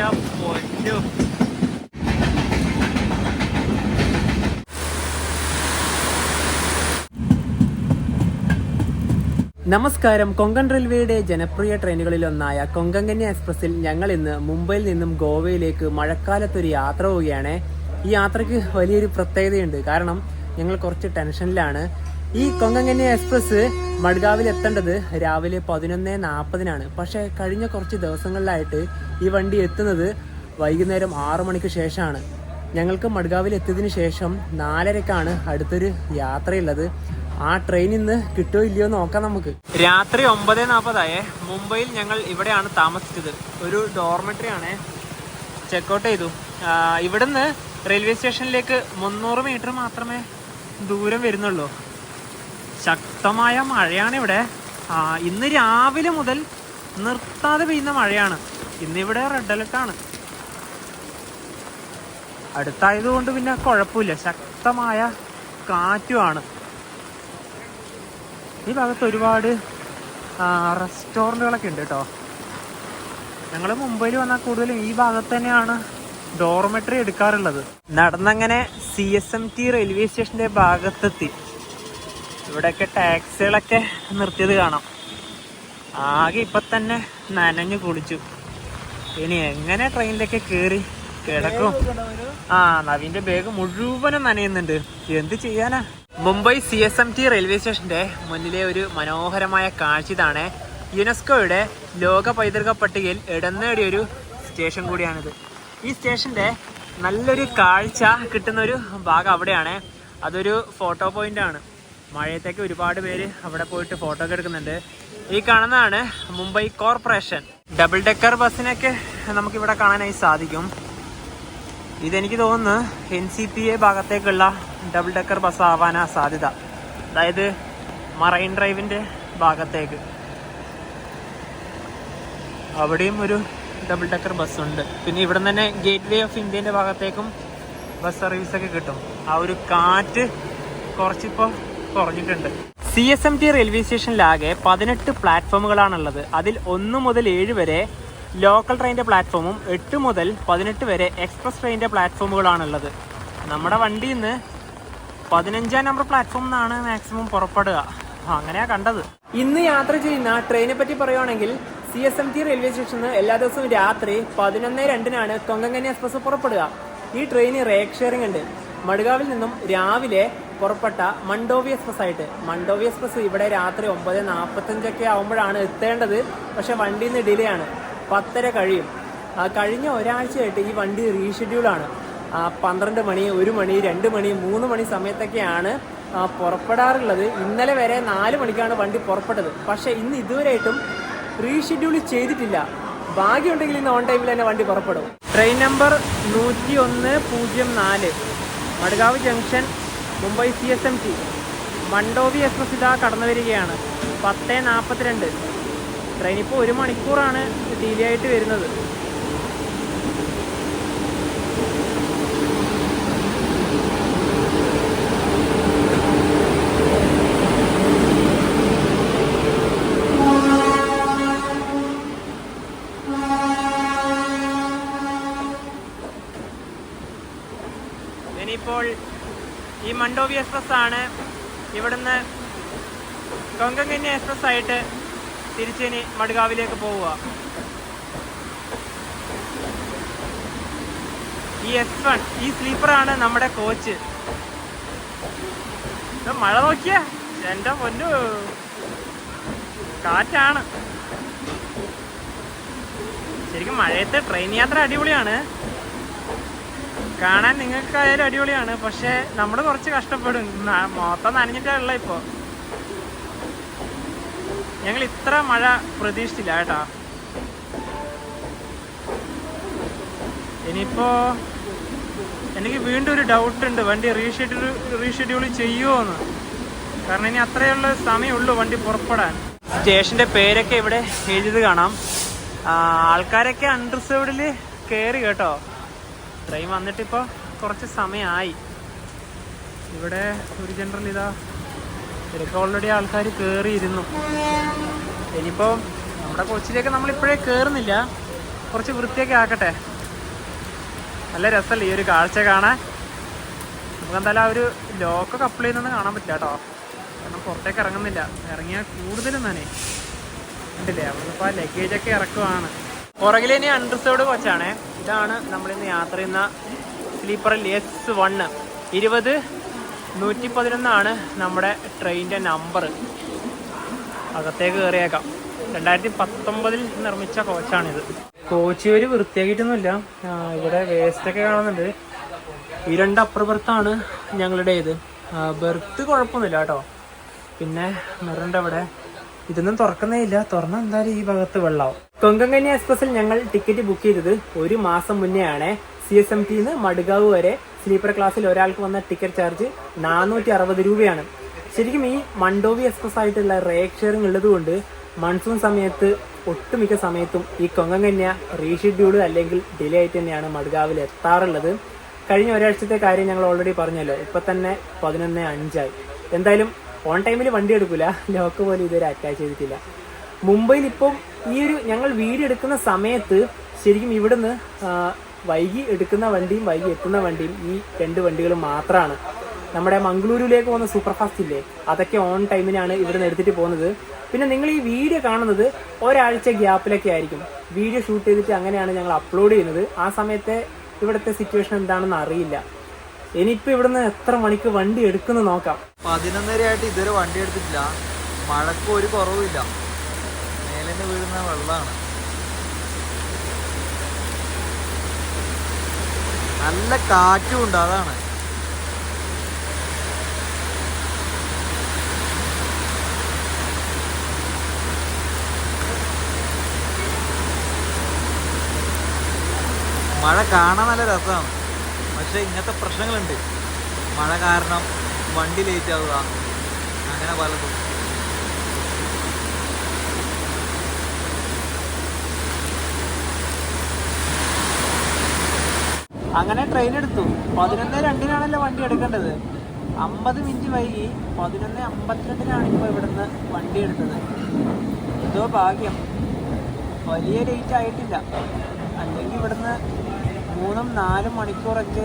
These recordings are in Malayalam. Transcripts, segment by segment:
പൊന്നു. നമസ്കാരം. കൊങ്കൺ റെയിൽവേയുടെ ജനപ്രിയ ട്രെയിനുകളിലൊന്നായ കൊങ്കൺ കന്യ എക്സ്പ്രസിൽ ഞങ്ങൾ ഇന്ന് മുംബൈയിൽ നിന്നും ഗോവയിലേക്ക് മഴക്കാലത്തൊരു യാത്ര പോവുകയാണ്. ഈ യാത്രയ്ക്ക് വലിയൊരു പ്രത്യേകതയുണ്ട്. കാരണം ഞങ്ങൾ കുറച്ച് ടെൻഷനിലാണ്. ഈ കൊങ്കൺ കന്യ എക്സ്പ്രസ് മഡ്ഗാവിൽ എത്തേണ്ടത് രാവിലെ 11:40 പക്ഷേ കഴിഞ്ഞ കുറച്ച് ദിവസങ്ങളിലായിട്ട് ഈ വണ്ടി എത്തുന്നത് വൈകുന്നേരം 6 മണിക്ക് ശേഷമാണ്. ഞങ്ങൾക്ക് മഡ്ഗാവിൽ എത്തിയതിനു ശേഷം 4:30 അടുത്തൊരു യാത്രയുള്ളത്. ആ ട്രെയിൻ ഇന്ന് കിട്ടുമോ ഇല്ലയോ നോക്കാം നമുക്ക്. രാത്രി 9:40 മുംബൈയിൽ ഞങ്ങൾ ഇവിടെയാണ് താമസിച്ചത്. ഒരു ഡോർമെട്രി ആണ്. ചെക്കൗട്ട് ചെയ്തു. ഇവിടുന്ന് റെയിൽവേ സ്റ്റേഷനിലേക്ക് 300 മീറ്റർ മാത്രമേ ദൂരം വരുന്നുള്ളൂ. ശക്തമായ മഴയാണ് ഇവിടെ. ഇന്ന് രാവിലെ മുതൽ നിർത്താതെ പെയ്യുന്ന മഴയാണ്. ഇന്നിവിടെ റെഡ് അലർട്ടാണ്. അടുത്തായതുകൊണ്ട് പിന്നെ കുഴപ്പമില്ല. ശക്തമായ കാറ്റുമാണ്. ഈ ഭാഗത്ത് ഒരുപാട് റെസ്റ്റോറൻറ്റുകളൊക്കെ ഉണ്ട് കേട്ടോ. ഞങ്ങൾ മുംബൈയിൽ വന്നാൽ കൂടുതലും ഈ ഭാഗത്ത് തന്നെയാണ് ഡോർമെട്രി എടുക്കാറുള്ളത്. നടന്നങ്ങനെ CSMT റെയിൽവേ സ്റ്റേഷൻ്റെ ഭാഗത്തെത്തി. ഇവിടെയൊക്കെ ടാക്സികളൊക്കെ നിർത്തിയത് കാണാം. ആകെ ഇപ്പം തന്നെ നനഞ്ഞു കുളിച്ചു. ഇനി എങ്ങനെ ട്രെയിനിലൊക്കെ കയറി കിടക്കും? നവീൻ്റെ ബാഗ് മുഴുവനും നനയുന്നുണ്ട്. എന്ത് ചെയ്യാനാ? മുംബൈ CSMT റെയിൽവേ സ്റ്റേഷന്റെ മുന്നിലെ ഒരു മനോഹരമായ കാഴ്ച ഇതാണ്. യുനെസ്കോയുടെ ലോക പൈതൃക പട്ടികയിൽ ഇടം നേടിയ ഒരു സ്റ്റേഷൻ കൂടിയാണിത്. ഈ സ്റ്റേഷന്റെ നല്ലൊരു കാഴ്ച കിട്ടുന്ന ഒരു ഭാഗം അവിടെയാണ്. അതൊരു ഫോട്ടോ പോയിന്റ് ആണ്. മഴയത്തേക്ക് ഒരുപാട് പേര് അവിടെ പോയിട്ട് ഫോട്ടോ ഒക്കെ എടുക്കുന്നുണ്ട്. ഈ കാണുന്നതാണ് മുംബൈ കോർപ്പറേഷൻ. ഡബിൾ ഡെക്കർ ബസ്സിനൊക്കെ നമുക്കിവിടെ കാണാനായി സാധിക്കും. ഇതെനിക്ക് തോന്നുന്നു NCPA ഭാഗത്തേക്കുള്ള ഡബിൾ ഡെക്കർ ബസ് ആവാനാ സാധ്യത. അതായത് മറൈൻ ഡ്രൈവിൻ്റെ ഭാഗത്തേക്ക്. അവിടെയും ഒരു ഡബിൾ ഡെക്കർ ബസ്സുണ്ട്. പിന്നെ ഇവിടെ തന്നെ ഗേറ്റ് വേ ഓഫ് ഇന്ത്യൻ്റെ ഭാഗത്തേക്കും ബസ് സർവീസൊക്കെ കിട്ടും. ആ ഒരു കാറ്റ് കുറച്ചിപ്പോൾ കുറഞ്ഞിട്ടുണ്ട്. CSMT റെയിൽവേ സ്റ്റേഷനിലാകെ 18 പ്ലാറ്റ്ഫോമുകളാണുള്ളത്. അതിൽ 1 മുതൽ 7 വരെ ലോക്കൽ ട്രെയിനിൻ്റെ പ്ലാറ്റ്ഫോമും 8 മുതൽ 18 വരെ എക്സ്പ്രസ് ട്രെയിനിൻ്റെ പ്ലാറ്റ്ഫോമുകളാണുള്ളത്. നമ്മുടെ വണ്ടിയിൽ നിന്ന് 15-ാം നമ്പർ പ്ലാറ്റ്ഫോമിൽ നിന്നാണ് മാക്സിമം പുറപ്പെടുക. അങ്ങനെയാണ് കണ്ടത്. ഇന്ന് യാത്ര ചെയ്യുന്ന ട്രെയിനെ പറ്റി പറയുകയാണെങ്കിൽ CSMT റെയിൽവേ സ്റ്റേഷനിൽ എല്ലാ ദിവസവും രാത്രി 11:02 കൊങ്കൺ കന്യ എക്സ്പ്രസ് പുറപ്പെടുക. ഈ ട്രെയിന് റേക്ക് ഷെയറിംഗ് ഉണ്ട്. മഡ്ഗാവിൽ നിന്നും രാവിലെ പുറപ്പെട്ട മണ്ടോവി എക്സ്പ്രസ് ആയിട്ട്. മണ്ടോവി എക്സ്പ്രസ് ഇവിടെ രാത്രി 9:45 ആകുമ്പോഴാണ് എത്തേണ്ടത്. പക്ഷെ വണ്ടിയിൽ നിന്ന് ഡിലേ ആണ്. 10:30 കഴിയും. കഴിഞ്ഞ ഒരാഴ്ചയായിട്ട് ഈ വണ്ടി റീഷെഡ്യൂളാണ്. 12 മണി, 1 മണി, 2 മണി, 3 മണി സമയത്തൊക്കെയാണ് പുറപ്പെടാറുള്ളത്. ഇന്നലെ വരെ 4 മണിക്കാണ് വണ്ടി പുറപ്പെട്ടത്. പക്ഷെ ഇന്ന് ഇതുവരെയായിട്ടും റീഷെഡ്യൂൾ ചെയ്തിട്ടില്ല. ഭാഗ്യമുണ്ടെങ്കിൽ ഇന്ന് ഓൺ ടൈമിൽ തന്നെ വണ്ടി പുറപ്പെടും. Train number 10104 Madgaon junction Mumbai CSMT Mandovi express ഇതാ കടന്നു വരികയാണ്. 10:42. ട്രെയിൻ ഇപ്പോൾ 1 മണിക്കൂറാണ് ഡിലേ ആയിട്ട് വരുന്നത്. ഇനിയിപ്പോൾ ഈ മണ്ടോവി എക്സ്പ്രസ് ആണ് ഇവിടുന്ന് കൊങ്കൺ കന്യ എക്സ്പ്രസ് ആയിട്ട് തിരിച്ചിനി മഡ്ഗാവിലേക്ക് പോവുക. ഈ S1 ഈ സ്ലീപ്പറാണ് നമ്മുടെ കോച്ച്. മഴ നോക്കിയ എൻ്റെ പൊന്നു കാറ്റാണ്. ശരിക്കും മഴയത്ത് ട്രെയിൻ യാത്ര അടിപൊളിയാണ്. കാണാൻ നിങ്ങൾക്കായാലും അടിപൊളിയാണ്. പക്ഷെ നമ്മൾ കുറച്ച് കഷ്ടപ്പെടും. മൊത്തം നനഞ്ഞിട്ടുള്ള ഇപ്പോൾ. ഞങ്ങൾ ഇത്ര മഴ പ്രതീക്ഷിച്ചില്ല കേട്ടോ. ഇനിയിപ്പോ എനിക്ക് വീണ്ടും ഒരു ഡൗട്ട് ഉണ്ട്. വണ്ടി റീഷെഡ്യൂൾ ചെയ്യുമോ എന്ന്. കാരണം ഇനി അത്രയുള്ള സമയമുള്ളൂ വണ്ടി പുറപ്പെടാൻ. സ്റ്റേഷന്റെ പേരൊക്കെ ഇവിടെ എഴുതിയത് കാണാം. ആൾക്കാരൊക്കെ അൺറിസർവ്ഡിൽ കയറി കേട്ടോ. ട്രെയിൻ വന്നിട്ടിപ്പോൾ കുറച്ച് സമയമായി. ഇവിടെ ഒരു ജനറൽ ഇതാ ഇവരൊക്കെ ഓൾറെഡി ആൾക്കാർ കയറിയിരുന്നു. ഇനിയിപ്പോൾ നമ്മുടെ കൊച്ചിലേക്ക് നമ്മളിപ്പോഴേ കയറുന്നില്ല. കുറച്ച് വൃത്തിയൊക്കെ ആക്കട്ടെ. നല്ല രസമല്ലേ ഈ ഒരു കാഴ്ച കാണാൻ. നമുക്ക് എന്തായാലും ആ ഒരു ലോക്കൊക്കെ അപ്ലൈ ചെയ്യുന്നൊന്നും കാണാൻ പറ്റില്ല കേട്ടോ, കാരണം പുറത്തേക്ക് ഇറങ്ങുന്നില്ല. ഇറങ്ങിയാൽ കൂടുതലും തന്നെ ഉണ്ടല്ലേ. നമ്മളിപ്പോൾ ലഗേജൊക്കെ ഇറക്കുവാണ്. പുറകിൽ ഇനി അൺറിസർവ്ഡ് കോച്ചാണ്. ഇതാണ് നമ്മളിന്ന് യാത്ര ചെയ്യുന്ന സ്ലീപ്പറിൽ S1 20111 നമ്മുടെ ട്രെയിനിൻ്റെ നമ്പർ. അകത്തേക്ക് കയറിയേക്കാം. 2019 നിർമ്മിച്ച കോച്ചാണിത്. കോച്ച് ഒരു വൃത്തിയാക്കിയിട്ടൊന്നുമില്ല. ഇവിടെ വേസ്റ്റൊക്കെ കാണുന്നുണ്ട്. ഈ 2 അപ്പർ ബെർത്താണ് ഞങ്ങളുടേത്. ബെർത്ത് കുഴപ്പമൊന്നുമില്ല കേട്ടോ. പിന്നെ മിററിൻ്റെ അവിടെ ഇതൊന്നും തുറക്കുന്നേ ഇല്ല. തുറന്നാൽ എന്തായാലും ഈ ഭാഗത്ത് വെള്ളമാവും. കൊങ്കൺ കന്യ എക്സ്പ്രസിൽ ഞങ്ങൾ ടിക്കറ്റ് ബുക്ക് ചെയ്തത് 1 മാസം മുന്നേ ആണ്. CSMTന്ന് മഡ്ഗാവ് വരെ സ്ലീപ്പർ ക്ലാസ്സിൽ ഒരാൾക്ക് വന്ന ടിക്കറ്റ് ചാർജ് 460 രൂപയാണ്. ശരിക്കും ഈ മണ്ടോവി എക്സ്പ്രസ് ആയിട്ടുള്ള റേക്ക് ഷെയറിംഗ് ഉള്ളത് കൊണ്ട് മൺസൂൺ സമയത്ത് ഒട്ടുമിക്ക സമയത്തും ഈ കൊങ്കൺ കന്യ റീഷെഡ്യൂൾഡ് അല്ലെങ്കിൽ ഡിലേ ആയിട്ട് തന്നെയാണ് മഡ്ഗാവിൽ എത്താറുള്ളത്. കഴിഞ്ഞ ഒരാഴ്ചത്തെ കാര്യം ഞങ്ങൾ ഓൾറെഡി പറഞ്ഞല്ലോ. ഇപ്പൊ തന്നെ 11:05 എന്തായാലും ഓൺ ടൈമിൽ വണ്ടി എടുക്കില്ല. ലോക്ക് പോലും ഇതുവരെ അറ്റാച്ച് ചെയ്തിട്ടില്ല. മുംബൈയിൽ ഇപ്പം ഈ ഒരു ഞങ്ങൾ വീഡിയോ എടുക്കുന്ന സമയത്ത് ശരിക്കും ഇവിടുന്ന് വൈകി എടുക്കുന്ന വണ്ടിയും വൈകി എത്തുന്ന വണ്ടിയും ഈ 2 വണ്ടികൾ മാത്രമാണ്. നമ്മുടെ മംഗളൂരുവിലേക്ക് പോകുന്ന സൂപ്പർ ഫാസ്റ്റ് ഇല്ലേ, അതൊക്കെ ഓൺ ടൈമിനാണ് ഇവിടുന്ന് എടുത്തിട്ട് പോകുന്നത്. പിന്നെ നിങ്ങൾ ഈ വീഡിയോ കാണുന്നത് ഒരാഴ്ച ഗ്യാപ്പിലൊക്കെ ആയിരിക്കും. വീഡിയോ ഷൂട്ട് ചെയ്തിട്ട് അങ്ങനെയാണ് ഞങ്ങൾ അപ്ലോഡ് ചെയ്യുന്നത്. ആ സമയത്തെ ഇവിടുത്തെ സിറ്റുവേഷൻ എന്താണെന്ന് അറിയില്ല. ഇനിയിപ്പോൾ ഇവിടുന്ന് എത്ര മണിക്ക് വണ്ടി എടുക്കുന്നു നോക്കാം. 11:30 ആയിട്ട് ഇതുവരെ വണ്ടി എടുത്തിട്ടില്ല. മഴക്ക് ഒരു കുറവുമില്ല. മേലെ വീഴുന്ന വെള്ളമാണ്. നല്ല കാറ്റും ഉണ്ട്, അതാണ്. മഴ കാണാൻ നല്ല രസമാണ്. പക്ഷെ ഇങ്ങനത്തെ പ്രശ്നങ്ങളുണ്ട്. മഴ കാരണം വണ്ടി ലേറ്റ് ആവുക, അങ്ങനെ പലതും. അങ്ങനെ ട്രെയിൻ എടുത്തു. 11:02 വണ്ടി എടുക്കേണ്ടത്. 50 മിനിറ്റ് വൈകി 11:52 ഇപ്പോൾ ഇവിടുന്ന് വണ്ടി എടുത്തത്. എന്തോ ഭാഗ്യം, വലിയ ലേറ്റ് ആയിട്ടില്ല. അല്ലെങ്കിൽ ഇവിടുന്ന് 3-4 മണിക്കൂറൊക്കെ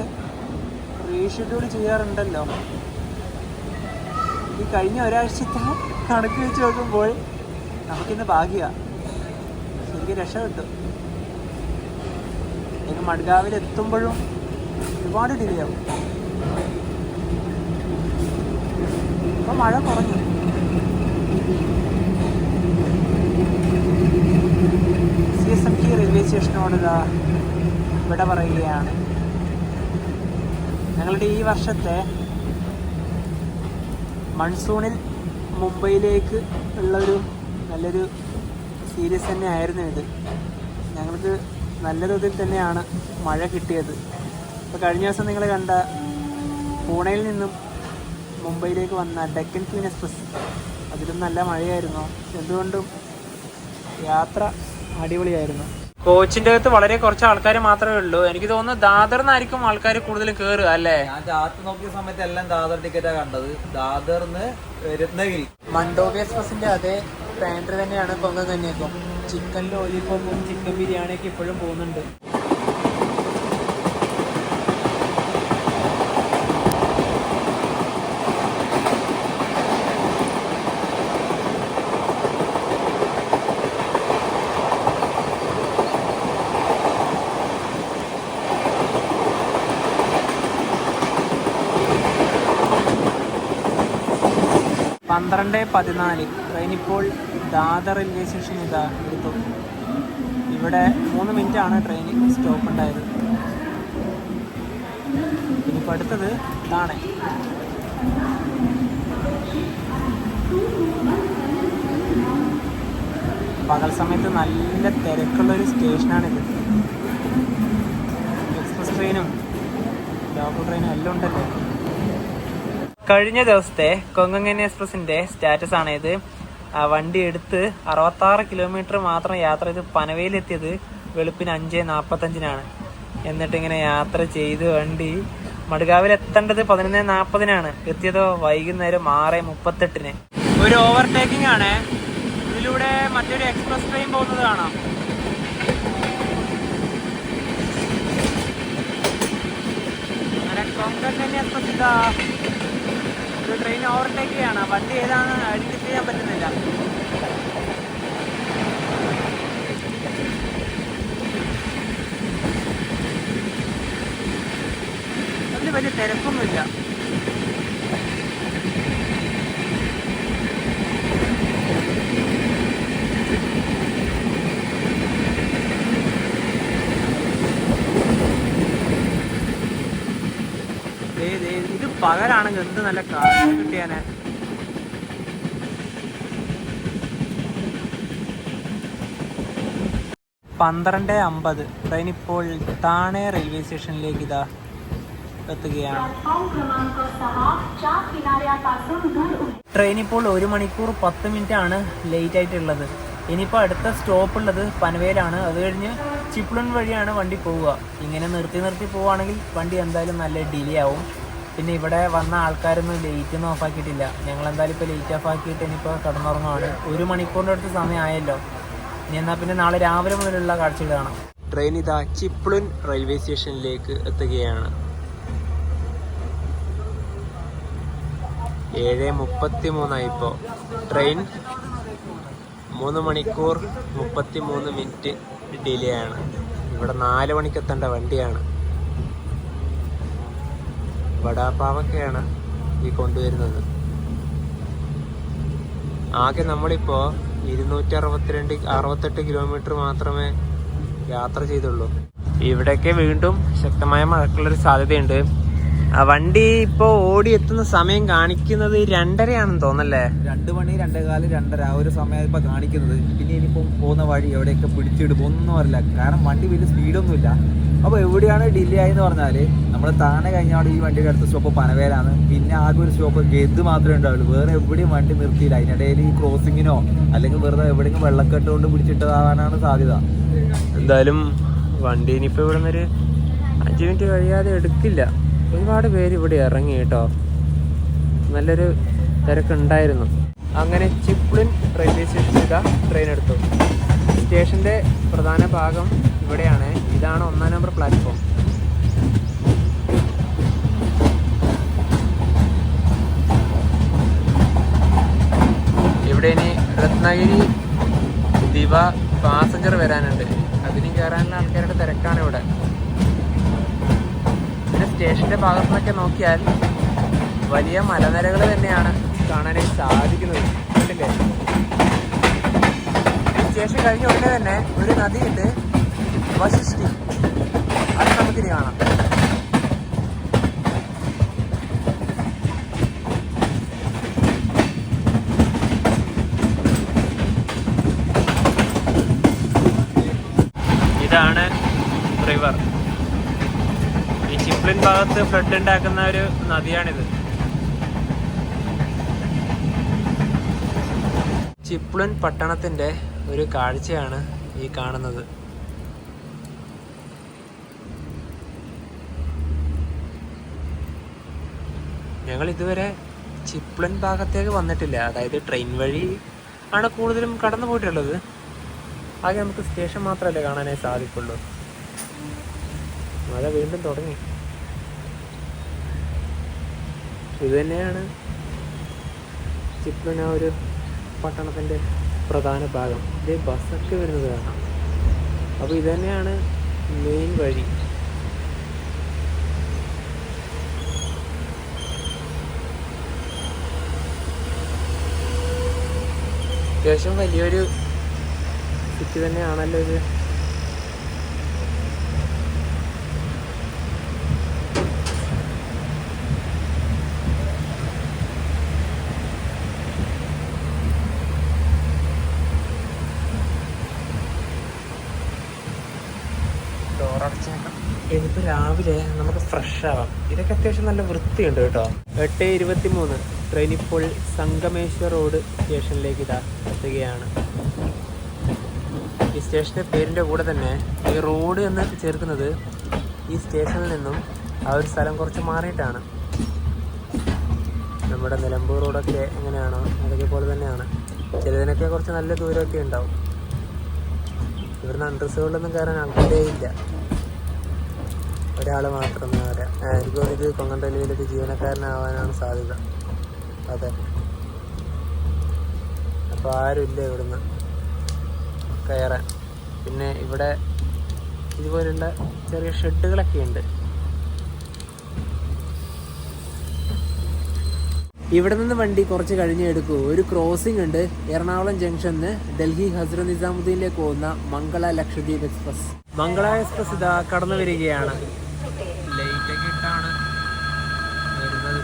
റീഷെഡ്യൂൾ ചെയ്യാറുണ്ടല്ലോ. ഈ കഴിഞ്ഞ ഒരാഴ്ചത്തെ കണക്ക് വെച്ച് നോക്കുമ്പോൾ നമുക്കിന്ന് ഭാഗ്യമാണ്. ശരിക്കും രക്ഷപ്പെട്ടു. ഇനി മഡ്ഗാവിൽ എത്തുമ്പോഴും ഒരുപാട് ഡിലേ ആവും. ഇപ്പം മഴ കുറഞ്ഞു. CSMT റെയിൽവേ സ്റ്റേഷനോട് വിട പറയുകയാണ്. ഞങ്ങളുടെ ഈ വർഷത്തെ മൺസൂണിൽ മുംബൈയിലേക്ക് ഉള്ളൊരു നല്ലൊരു സീരീസ് തന്നെ ആയിരുന്നു ഇത്. ഞങ്ങൾക്ക് നല്ല തോതിൽ തന്നെയാണ് മഴ കിട്ടിയത്. ഇപ്പോൾ കഴിഞ്ഞ ദിവസം നിങ്ങൾ കണ്ട പൂനെയിൽ നിന്നും മുംബൈയിലേക്ക് വന്ന ഡെക്കൻ ക്വീൻ എക്സ്പ്രസ്, അതിലും നല്ല മഴയായിരുന്നു. എന്തുകൊണ്ടും യാത്ര അടിപൊളിയായിരുന്നു. കോച്ചിൻ്റെ അകത്ത് വളരെ കുറച്ച് ആൾക്കാർ മാത്രമേ ഉള്ളൂ. എനിക്ക് തോന്നുന്നു ദാദറിനായിരിക്കും ആൾക്കാർ കൂടുതൽ കയറുക അല്ലേ? ഞാൻ രാത്രി നോക്കിയ സമയത്ത് എല്ലാം ദാദർ ടിക്കറ്റാണ് കണ്ടത്. ദാദറിന്ന് രത്നഗിരി. മണ്ടോവി എക്സ്പ്രസിന്റെ അതേ പാൻട്രി തന്നെയാണ് കൊങ്കൺ കന്യക്കും. ചിക്കൻ ലോലിപോപ്പും ചിക്കൻ ബിരിയാണിയൊക്കെ ഇപ്പോഴും പോകുന്നുണ്ട്. പന്ത്രണ്ട് 14 ട്രെയിൻ ഇപ്പോൾ ദാദർ റെയിൽവേ സ്റ്റേഷൻ ഇതാ എടുത്തു. ഇവിടെ 3 മിനിറ്റാണ് ട്രെയിൻ സ്റ്റോപ്പ് ഉണ്ടായത്. ഇനിയിപ്പോൾ അടുത്തത് ഇതാണ്. പകൽ സമയത്ത് നല്ല തിരക്കുള്ളൊരു സ്റ്റേഷനാണിത്. എക്സ്പ്രസ് ട്രെയിനും ലോക്കൽ ട്രെയിനും എല്ലാം ഉണ്ടല്ലോ. കഴിഞ്ഞ ദിവസത്തെ കൊങ്കൺ കന്യ എക്സ്പ്രസിന്റെ സ്റ്റാറ്റസ് ആണ് ഇത്. വണ്ടി എടുത്ത് 66 കിലോമീറ്റർ മാത്രം യാത്ര ചെയ്ത് പനവേലെത്തിയത് വെളുപ്പിന് 5:45 എന്നിട്ട് ഇങ്ങനെ യാത്ര ചെയ്ത് വണ്ടി മഡ്ഗാവിൽ എത്തേണ്ടത് 11:40 എത്തിയതോ വൈകുന്നേരം 6:38. ഒരു ഓവർടേക്കിംഗ് ആണ്. ഇതിലൂടെ മറ്റൊരു എക്സ്പ്രസ് ട്രെയിൻ പോകുന്നത് കാണാം. ക്യാമ്പസ് ഇതാ ഒരു ട്രെയിൻ ഓവർടേക്ക് ചെയ്യാണ്. വണ്ടി ഏതാണ് ഐഡന്റിഫൈ ചെയ്യാൻ പറ്റുന്നില്ല. അതിൽ വലിയ തിരക്കൊന്നുമില്ല. ഇത് പകലാണെങ്കിൽ എന്ത് നല്ല കാര്യം കിട്ടിയാനെ. പന്ത്രണ്ട് 50 ട്രെയിൻ ഇപ്പോൾ താണെ റെയിൽവേ സ്റ്റേഷനിലേക്ക് ഇതാ എത്തുകയാണ്. ട്രെയിൻ ഇപ്പോൾ 1 മണിക്കൂർ 10 മിനിറ്റ് ആണ് ലേറ്റ് ആയിട്ടുള്ളത്. ഇനിയിപ്പോൾ അടുത്ത സ്റ്റോപ്പ് ഉള്ളത് പനവേലാണ്. അത് കഴിഞ്ഞ് ചിപ്ലൂൺ വഴിയാണ് വണ്ടി പോവുക. ഇങ്ങനെ നിർത്തി പോവുകയാണെങ്കിൽ വണ്ടി എന്തായാലും നല്ല ഡിലേ ആവും. പിന്നെ ഇവിടെ വന്ന ആൾക്കാരൊന്നും ലേറ്റൊന്നും ഓഫാക്കിയിട്ടില്ല. ഞങ്ങൾ എന്തായാലും ഇപ്പോൾ ലേറ്റ് ഓഫാക്കിയിട്ട് ഇനിയിപ്പോൾ കിടന്നുറങ്ങുകയാണ്. 1 മണിക്കൂറിൻ്റെ അടുത്ത് സമയമായല്ലോ. ഇനി എന്നാൽ പിന്നെ നാളെ രാവിലെ മുതലുള്ള കാഴ്ചകൾ കാണാം. ട്രെയിൻ ഇതാ ചിപ്ലൂൺ റെയിൽവേ സ്റ്റേഷനിലേക്ക് എത്തുകയാണ്. 7:33 ഇപ്പോൾ. ട്രെയിൻ 3 മണിക്കൂർ 33 മിനിറ്റ് ഡിലേ ആണ്. ഇവിടെ 4 മണിക്ക് എത്തേണ്ട വണ്ടിയാണ്. വടാപ്പാവൊക്കെയാണ് ഈ കൊണ്ടുവരുന്നത്. ആകെ നമ്മളിപ്പോൾ 268 കിലോമീറ്റർ മാത്രമേ യാത്ര ചെയ്തുള്ളൂ. ഇവിടെയൊക്കെ വീണ്ടും ശക്തമായ മഴക്കുള്ളൊരു സാധ്യതയുണ്ട്. വണ്ടി ഇപ്പോൾ ഓടി എത്തുന്ന സമയം കാണിക്കുന്നത് 2:30 തോന്നല്ലേ. 2 മണി 2:15 2:30 ആ ഒരു സമയം ഇപ്പൊ കാണിക്കുന്നത്. പിന്നെ ഇനിയിപ്പം പോകുന്ന വഴി എവിടെയൊക്കെ പിടിച്ചിടും ഒന്നും അറിയില്ല. കാരണം വണ്ടി വലിയ സ്പീഡൊന്നുമില്ല. അപ്പോൾ എവിടെയാണ് ഡിലേ ആയെന്ന് പറഞ്ഞാൽ നമ്മൾ താനെ കഴിഞ്ഞാൽ ഈ വണ്ടിയുടെ അടുത്ത സ്റ്റോപ്പ് പനവേലാണ്. പിന്നെ ആകെ ഒരു സ്റ്റോപ്പ് ഗെദ് മാത്രമേ ഉണ്ടാവുള്ളൂ. വേറെ എവിടെയും വണ്ടി നിർത്തിയില്ല. അതിനിടയിൽ ഈ ക്രോസിങ്ങിനോ അല്ലെങ്കിൽ വെറുതെ എവിടെയെങ്കിലും വെള്ളക്കെട്ട് കൊണ്ട് പിടിച്ചിട്ടതാവാനാണ് സാധ്യത. എന്തായാലും വണ്ടി ഇനിയിപ്പോൾ ഇവിടെ നിന്നൊരു 5 മിനിറ്റ് കഴിയാതെ എടുക്കില്ല. ഒരുപാട് പേര് ഇവിടെ ഇറങ്ങി കേട്ടോ. നല്ലൊരു തിരക്കുണ്ടായിരുന്നു. അങ്ങനെ ചിപ്ലൂൺ റെയിൽവേ സ്റ്റേഷനിൽ ഇതാ ട്രെയിൻ എടുത്തു. സ്റ്റേഷൻ്റെ പ്രധാന ഭാഗം ഇവിടെയാണ്. ഇതാണ് 1-ാം നമ്പർ പ്ലാറ്റ്ഫോം. ഇവിടെ ഇനി രത്നഗിരി ദിവ പാസഞ്ചർ വരാനുണ്ട്. അതിന് കയറാനുള്ള ആൾക്കാരുടെ തിരക്കാണ് ഇവിടെ. സ്റ്റേഷന്റെ ഭാഗത്തു നിന്നൊക്കെ നോക്കിയാൽ വലിയ മലനിരകൾ തന്നെയാണ് കാണാനായിട്ട് സാധിക്കുന്നത്. കണ്ടില്ലേ? സ്റ്റേഷൻ കഴിഞ്ഞ ഉടനെ തന്നെ ഒരു നദിയുണ്ട്, വശിഷ്ഠി. അത് നമുക്കിനി കാണാം. ഇതാണ് റിവർ. ഈ ചിപ്ലൂൺ ഭാഗത്ത് ഫ്ലഡ് ഉണ്ടാക്കുന്ന ഒരു നദിയാണിത്. ചിപ്ലൂൺ പട്ടണത്തിന്റെ ഒരു കാഴ്ചയാണ് ഈ കാണുന്നത്. ഞങ്ങൾ ഇതുവരെ ചിപ്ലൂൺ ഭാഗത്തേക്ക് വന്നിട്ടില്ല. അതായത് ട്രെയിൻ വഴി ആണ് കൂടുതലും കടന്നു പോയിട്ടുള്ളത്. ആകെ നമുക്ക് സ്റ്റേഷൻ മാത്രമല്ലേ കാണാനായി സാധിക്കുള്ളൂ. മഴ വീണ്ടും തുടങ്ങി. ഇത് തന്നെയാണ് ചിപ്ലൂൺ ആ ഒരു പട്ടണത്തിൻ്റെ പ്രധാന ഭാഗം. ഇത് ബസ്സൊക്കെ വരുന്നത് കാണാം. അപ്പോൾ ഇത് തന്നെയാണ് മെയിൻ വഴി. അത്യാവശ്യം വലിയൊരു സിറ്റി തന്നെയാണല്ലോ ഇത്. ഇതിപ്പോൾ രാവിലെ നമുക്ക് ഫ്രഷ് ആവാം. ഇതൊക്കെ അത്യാവശ്യം നല്ല വൃത്തിയുണ്ട് കേട്ടോ. 8:23 ട്രെയിൻ ഇപ്പോൾ സംഗമേശ്വർ റോഡ് സ്റ്റേഷനിലേക്ക് ഇതാ എത്തുകയാണ്. ഈ സ്റ്റേഷൻ്റെ പേരിൻ്റെ കൂടെ തന്നെ ഈ റോഡ് എന്ന് ചേർക്കുന്നത് ഈ സ്റ്റേഷനിൽ നിന്നും ആ ഒരു സ്ഥലം കുറച്ച് മാറിയിട്ടാണ്. നമ്മുടെ നിലമ്പൂർ റോഡൊക്കെ എങ്ങനെയാണോ അതൊക്കെ പോലെ തന്നെയാണ്. ചിലതിനൊക്കെ കുറച്ച് നല്ല ദൂരമൊക്കെ ഉണ്ടാവും. ഇവിടുന്ന് അൺറിസേർവ്ഡിലൊന്നും കയറാൻ ആൾക്കാരേ ഇല്ല. ഒരാൾ മാത്രം വരാം. എനിക്ക് തോന്നുന്നു ഇത് കൊങ്കൺ റെയിൽവേയിലൊരു ജീവനക്കാരനാവാനാണ് സാധ്യത. അതെ, അപ്പോൾ ആരുമില്ല ഇവിടുന്ന് കയറാൻ. പിന്നെ ഇവിടെ ഇതുപോലുള്ള ചെറിയ ഷെഡുകളൊക്കെ ഉണ്ട്. ഇവിടെ നിന്ന് വണ്ടി കുറച്ച് കഴിഞ്ഞ് എടുക്കൂ. ഒരു ക്രോസിംഗ് ഉണ്ട് എറണാകുളം ജംഗ്ഷനിൽ ഡൽഹി ഹസ്രത്ത് നിസാമുദ്ദീനിലേക്ക് പോകുന്ന മംഗള ലക്ഷദ്വീപ് എക്സ്പ്രസ്. മംഗള എക്സ്പ്രസ് ഇതാ കടന്നു വരികയാണ്. ലൈറ്റൊക്കെ ഇട്ടാണ് വരുന്നത്.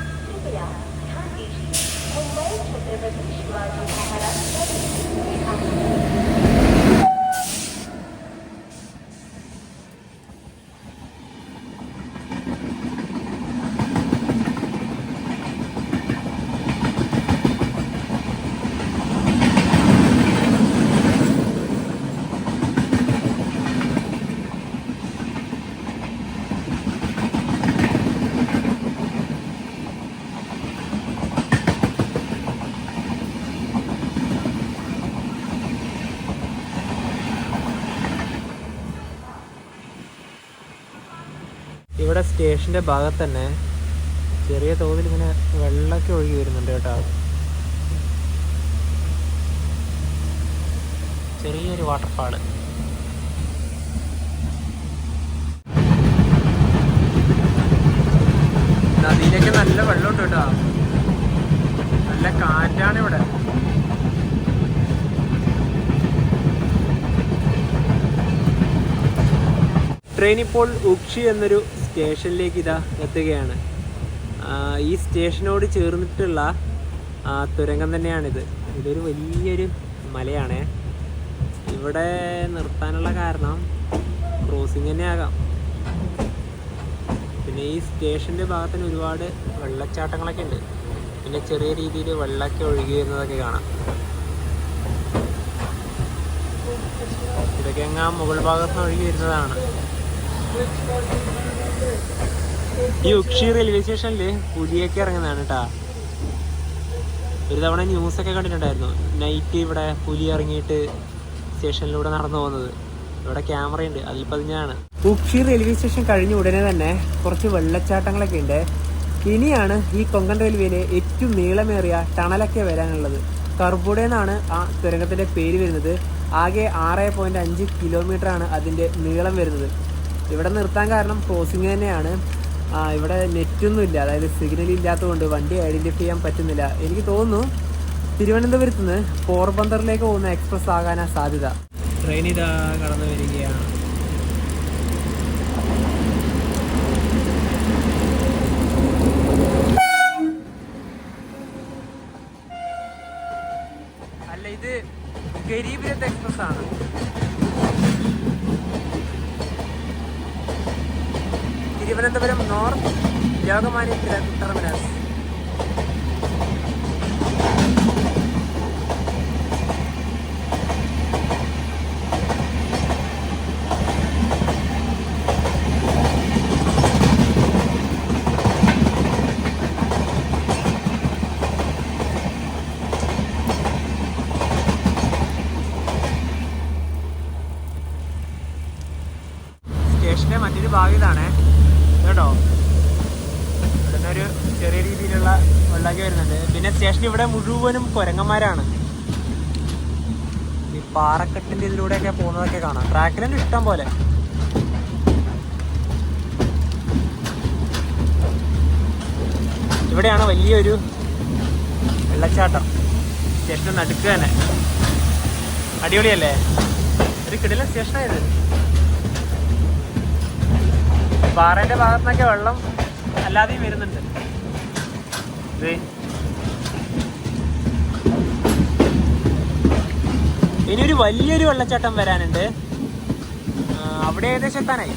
ഇവിടെ സ്റ്റേഷൻ്റെ ഭാഗത്ത് തന്നെ ചെറിയ തോതിൽ ഇങ്ങനെ വെള്ളമൊക്കെ ഒഴുകി വരുന്നുണ്ട് കേട്ടോ. ചെറിയൊരു വാട്ടർഫാള്. നദിയിലൊക്കെ നല്ല വെള്ളമുണ്ട് കേട്ടോ. നല്ല കാറ്റാണ് ഇവിടെ. ട്രെയിൻ ഇപ്പോൾ ഉക്ഷി എന്നൊരു സ്റ്റേഷനിലേക്ക് ഇതാ എത്തുകയാണ്. ഈ സ്റ്റേഷനോട് ചേർന്നിട്ടുള്ള തുരങ്കം തന്നെയാണിത്. ഇതൊരു വലിയൊരു മലയാണ്. ഇവിടെ നിർത്താനുള്ള കാരണം ക്രോസിങ് തന്നെ ആകാം. പിന്നെ ഈ സ്റ്റേഷൻ്റെ ഭാഗത്തിന് ഒരുപാട് വെള്ളച്ചാട്ടങ്ങളൊക്കെ ഉണ്ട്. പിന്നെ ചെറിയ രീതിയിൽ വെള്ളമൊക്കെ ഒഴുകി വരുന്നതൊക്കെ കാണാം. ഇതൊക്കെ അങ്ങ് മുകൾ ഭാഗത്ത് നിന്ന് ഒഴുകി വരുന്നതാണ്. ഈ ഉക്ഷി റെയിൽവേ സ്റ്റേഷനിൽ പുലിയൊക്കെ ഇറങ്ങുന്നതാണ് കേട്ടാ. ഒരു തവണ ന്യൂസൊക്കെ കണ്ടിട്ടുണ്ടായിരുന്നു. നൈറ്റ് ഇവിടെ പുലി ഇറങ്ങിയിട്ട് സ്റ്റേഷനിലൂടെ നടന്നു പോകുന്നത്. ഇവിടെ ക്യാമറയുണ്ട്, അതിൽ പതിഞ്ഞാണ്. ഉക്ഷി റെയിൽവേ സ്റ്റേഷൻ കഴിഞ്ഞ ഉടനെ തന്നെ കുറച്ച് വെള്ളച്ചാട്ടങ്ങളൊക്കെ ഉണ്ട്. ഇനിയാണ് ഈ കൊങ്കൺ റെയിൽവേയിലെ ഏറ്റവും നീളമേറിയ ടണലൊക്കെ വരാനുള്ളത്. കർബുഡ എന്നാണ് ആ തുരങ്കത്തിൻ്റെ പേര് വരുന്നത്. ആകെ 6.5 കിലോമീറ്ററാണ് അതിൻ്റെ നീളം വരുന്നത്. ഇവിടെ നിർത്താൻ കാരണം ക്രോസിങ് തന്നെയാണ്. ഇവിടെ നെറ്റൊന്നുമില്ല, അതായത് സിഗ്നൽ ഇല്ലാത്തതുകൊണ്ട് വണ്ടി ഐഡൻറ്റിഫൈ ചെയ്യാൻ പറ്റുന്നില്ല. എനിക്ക് തോന്നുന്നു തിരുവനന്തപുരത്ത് നിന്ന് പോർബന്തറിലേക്ക് പോകുന്ന എക്സ്പ്രസ് ആകാനാണ് സാധ്യത. ട്രെയിൻ ഇതാ കടന്നു വരികയാണ്. അല്ല, ഇത് ഗരീബ് രഥ് എക്സ്പ്രസ് ആണ്. Thiruvananthapuram north Lokmanya terminus. സ്റ്റേഷന്റെ മറ്റൊരു ഭാഗം ഇതാണ് കേട്ടോ. ഇവിടെ ഒരു ചെറിയ രീതിയിലുള്ള വെള്ളമൊക്കെ വരുന്നുണ്ട്. പിന്നെ സ്റ്റേഷൻ ഇവിടെ മുഴുവനും കുരങ്ങന്മാരാണ്. ഈ പാറക്കെട്ടിൻ്റെ ഇതിലൂടെയൊക്കെ പോകുന്നതൊക്കെ കാണാം. ട്രാക്കിലും ഇഷ്ടം പോലെ. ഇവിടെയാണ് വലിയൊരു വെള്ളച്ചാട്ടം. സ്റ്റേഷൻ്റെ നടുക്ക് തന്നെ. അടിപൊളിയല്ലേ? ഒരു കിടിലൻ സ്റ്റേഷനായത്. പാറേൻ്റെ ഭാഗത്തുനിന്നൊക്കെ വെള്ളം അല്ലാതെയും വരുന്നുണ്ട്. ഇനിയൊരു വലിയൊരു വെള്ളച്ചാട്ടം വരാനുണ്ട്. അവിടെ ഏകദേശം എത്താനായി.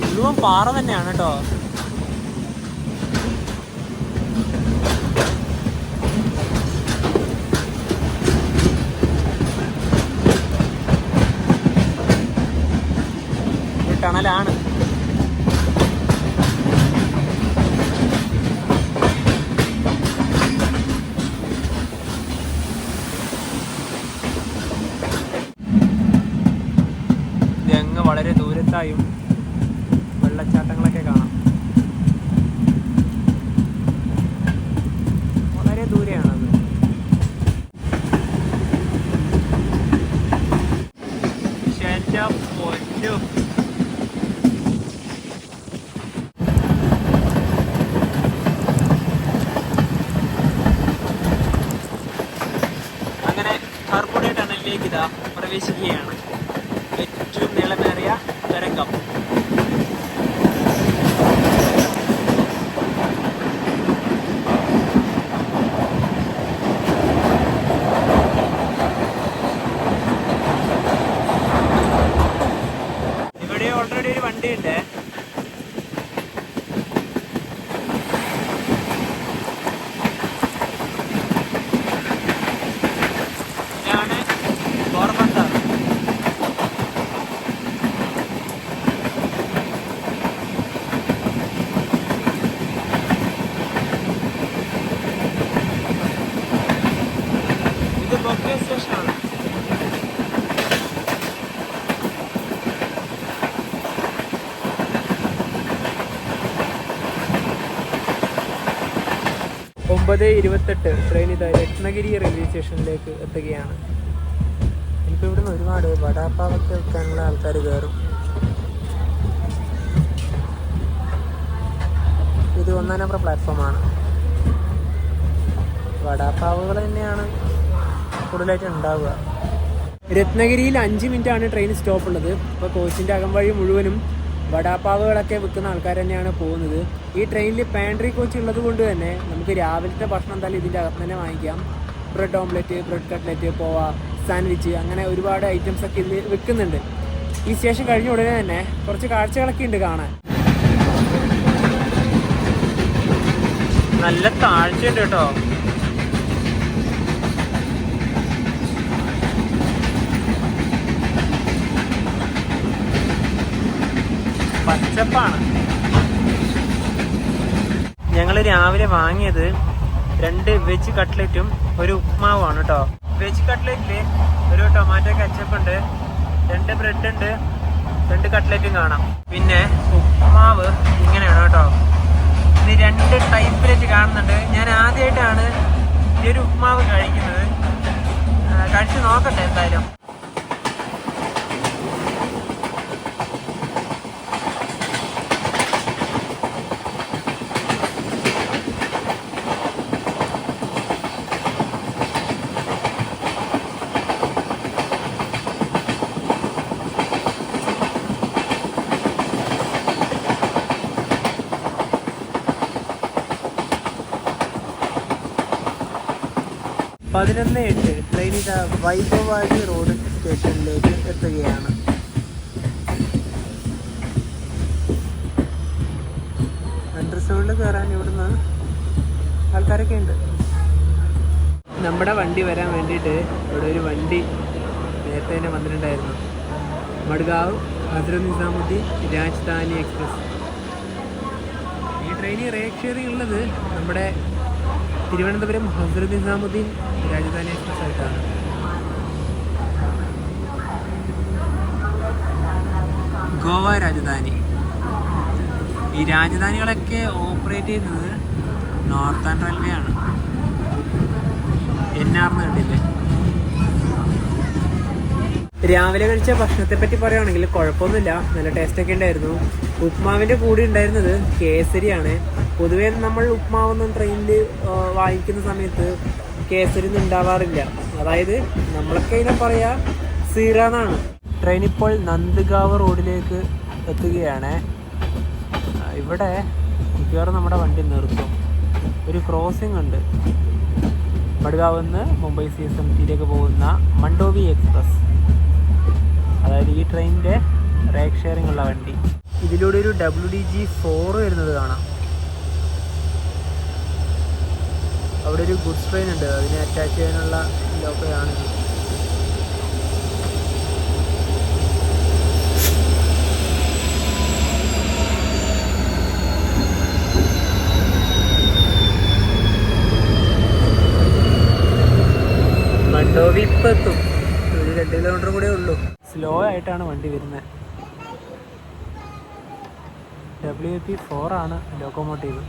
മുഴുവൻ പാറ തന്നെയാണ് കേട്ടോ. ടണലാണ്. വളരെ ദൂരത്തായും വെള്ളച്ചാട്ടങ്ങളൊക്കെ കാണാം. വളരെ ദൂരെയാണത്. അങ്ങനെ ഖർബുഡെ ടണലിലേക്ക് ഇതാ പ്രവേശിക്കുകയാണ്. ഏറ്റവും നീളമേറിയ തരംഗം. ഇവിടെ ഓൾറെഡി ഒരു വണ്ടിയുണ്ട്. ഇതാണ് പോർബന്ദർ. ഇത് ബൊക്കെ സ്റ്റേഷനാണ്. ഒമ്പത് 28 ട്രെയിൻ ഇത് രത്നഗിരി റെയിൽവേ സ്റ്റേഷനിലേക്ക് എത്തുകയാണ്. ഇപ്പോൾ ഇവിടുന്ന് ഒരുപാട് വടാപ്പാവൊക്കെ വെക്കാനുള്ള ആൾക്കാർ കയറും. ഇത് 1 നമ്പർ പ്ലാറ്റ്ഫോമാണ്. വടാപ്പാവുകൾ തന്നെയാണ് കൂടുതലായിട്ട് ഉണ്ടാവുക. രത്നഗിരിയിൽ 5 മിനിറ്റാണ് ട്രെയിൻ സ്റ്റോപ്പ് ഉള്ളത്. ഇപ്പോൾ കോച്ചിൻ്റെ അകംവഴി മുഴുവനും വടാപ്പാവുകളൊക്കെ വിൽക്കുന്ന ആൾക്കാർ തന്നെയാണ് പോകുന്നത്. ഈ ട്രെയിനിൽ പാൻട്രി കോച്ച് ഉള്ളത് കൊണ്ട് തന്നെ നമുക്ക് രാവിലത്തെ ഭക്ഷണം എന്തായാലും ഇതിൻ്റെ അകത്ത് തന്നെ വാങ്ങിക്കാം. ബ്രെഡ് ഓംലെറ്റ്, ബ്രെഡ് കട്ട്ലെറ്റ്, പോവ, സാൻഡ്വിച്ച്, അങ്ങനെ ഒരുപാട് ഐറ്റംസ് ഒക്കെ ഇതിൽ വിൽക്കുന്നുണ്ട്. ഈ സ്റ്റേഷൻ കഴിഞ്ഞ ഉടനെ തന്നെ കുറച്ച് കാഴ്ചകളൊക്കെ ഉണ്ട് കാണാൻ. നല്ല താഴ്ചയുണ്ട് കേട്ടോ. പച്ചപ്പാണ്. ഞങ്ങൾ രാവിലെ വാങ്ങിയത് 2 വെജ് കട്ട്ലറ്റും ഒരു ഉപ്മാവുമാണ് കേട്ടോ. വെജ് കട്ട്ലറ്റിൽ ഒരു ടൊമാറ്റോ കെച്ചപ്പ് ഉണ്ട്, 2 ബ്രെഡ് ഉണ്ട്, 2 കട്ട്ലറ്റും കാണാം. പിന്നെ ഉപ്മാവ് ഇങ്ങനെയാണ് കേട്ടോ. ഇത് 2 ടൈപ്പിലേക്ക് കാണുന്നുണ്ട്. ഞാൻ ആദ്യമായിട്ടാണ് ഈ ഒരു ഉപ്മാവ് കഴിക്കുന്നത്. കഴിച്ച് നോക്കട്ടെ എന്തായാലും. പതിനൊന്ന് 8 ട്രെയിൻ ഇതാ വൈഭവാടി റോഡ് സ്റ്റേഷനിലേക്ക് എത്തുകയാണ്. അണ്ടർസോണിൽ കയറാൻ ഇവിടുന്ന് ആൾക്കാരൊക്കെ ഉണ്ട്. നമ്മുടെ വണ്ടി വരാൻ വേണ്ടിയിട്ട് ഇവിടെ ഒരു വണ്ടി നേരത്തെ തന്നെ വന്നിട്ടുണ്ടായിരുന്നു. മഡ്ഗാവ് ഹസ്രത് നിസാമുദ്ദീൻ രാജധാനി എക്സ്പ്രസ്. ഈ ട്രെയിനിൽ റേക്ക് ഷെയറിംഗ് ഉള്ളത് നമ്മുടെ തിരുവനന്തപുരം ഹസ്രത് നിസാമുദ്ദീൻ രാജധാനി എക്സ്പ്രസ് ആയിട്ടാണ്. ഗോവ രാജധാനി. ഈ രാജധാനികളൊക്കെ ഓപ്പറേറ്റ് ചെയ്യുന്നത് നോർത്തേൺ റെയിൽവേ ആണ്. NR കണ്ടില്ലേ. രാവിലെ കഴിച്ച ഭക്ഷണത്തെ പറ്റി പറയുകയാണെങ്കിൽ കുഴപ്പമൊന്നുമില്ല, നല്ല ടേസ്റ്റൊക്കെ ഉണ്ടായിരുന്നു. ഉപ്മാവിൻ്റെ കൂടെ ഉണ്ടായിരുന്നത് കേസരിയാണ്. പൊതുവേ നമ്മൾ ഉപ്മാവൊന്നും ട്രെയിനിൽ വാങ്ങിക്കുന്ന സമയത്ത് കേസരി ഒന്നും ഉണ്ടാവാറില്ല. അതായത് നമ്മളൊക്കെ ഇതിനെ പറയാ സീറ എന്നാണ്. ട്രെയിൻ ഇപ്പോൾ നന്ദ്ഗാവ് റോഡിലേക്ക് എത്തുകയാണ്. ഇവിടെ മിക്കവാറും നമ്മുടെ വണ്ടി നിർത്തും. ഒരു ക്രോസിംഗ് ഉണ്ട്. മഡ്ഗാവിൽ നിന്ന് മുംബൈ CSMTയിലേക്ക് പോകുന്ന മണ്ടോവി എക്സ്പ്രസ്. അതായത് ഈ ട്രെയിനിൻ്റെ റേക്ക് ഷെയറിംഗ് ഉള്ള വണ്ടി. ഇതിലൂടെ ഒരു WDG4 വരുന്നത് കാണാം. അവിടെ ഒരു ഗുഡ്സ് ട്രെയിൻ ഉണ്ട്, അതിനെ അറ്റാച്ച് ചെയ്യാനുള്ള ലോക്കലാണ്. മണ്ടോവി ഇപ്പം എത്തും. ഒരു 2 കിലോമീറ്റർ കൂടെ ഉള്ളൂ. സ്ലോ ആയിട്ടാണ് വണ്ടി വരുന്നത്. WP4 ആണ് ലോക്കോമോട്ടീവ്.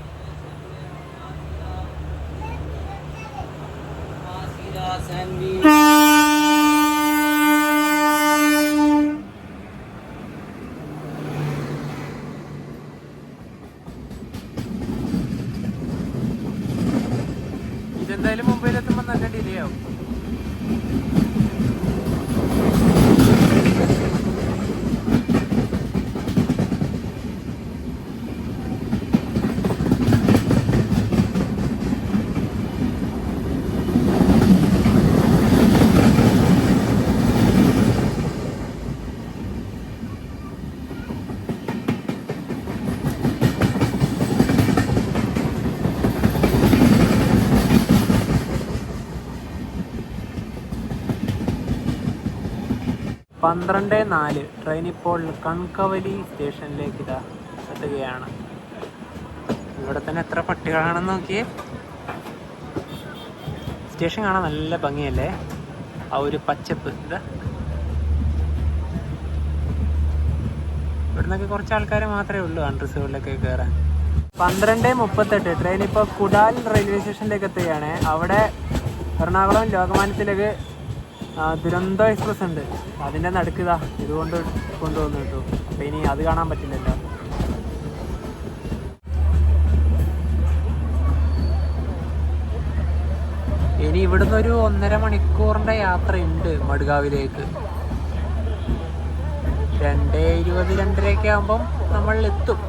ഇതെന്തായാലും മുംബൈയിലെത്തുമ്പോൾ നല്ല ഡിലേ ആവും. പന്ത്രണ്ട് 4 ട്രെയിൻ ഇപ്പോൾ കൺകവലി സ്റ്റേഷനിലേക്ക് എത്തുകയാണ്. ഇവിടെ തന്നെ എത്ര പട്ടികളാണെന്ന് നോക്കിയേ. സ്റ്റേഷൻ കാണാൻ നല്ല ഭംഗിയല്ലേ, ആ ഒരു പച്ചപ്പ്. ഇവിടുന്നൊക്കെ കുറച്ച് ആൾക്കാർ മാത്രമേ ഉള്ളൂ അൺറിസർവ്ഡിലൊക്കെ കയറാൻ. 12:38 ട്രെയിൻ ഇപ്പോൾ കുഡാൽ റെയിൽവേ സ്റ്റേഷനിലേക്ക് എത്തുകയാണ്. അവിടെ എറണാകുളം ലോകമാന്യത്തിലേക്ക് ദുരന്തോ എക്സ്പ്രസ് ഉണ്ട്. അതിൻ്റെ നടുക്കുക ഇതുകൊണ്ട് കൊണ്ടുവന്നു കിട്ടും. അപ്പം ഇനി അത് കാണാൻ പറ്റില്ലല്ലോ. ഇനി ഇവിടുന്ന് ഒരു 1.5 മണിക്കൂറിൻ്റെ യാത്രയുണ്ട് മഡ്ഗാവിലേക്ക്. 2:20 2:30 ആകുമ്പം നമ്മൾ എത്തും.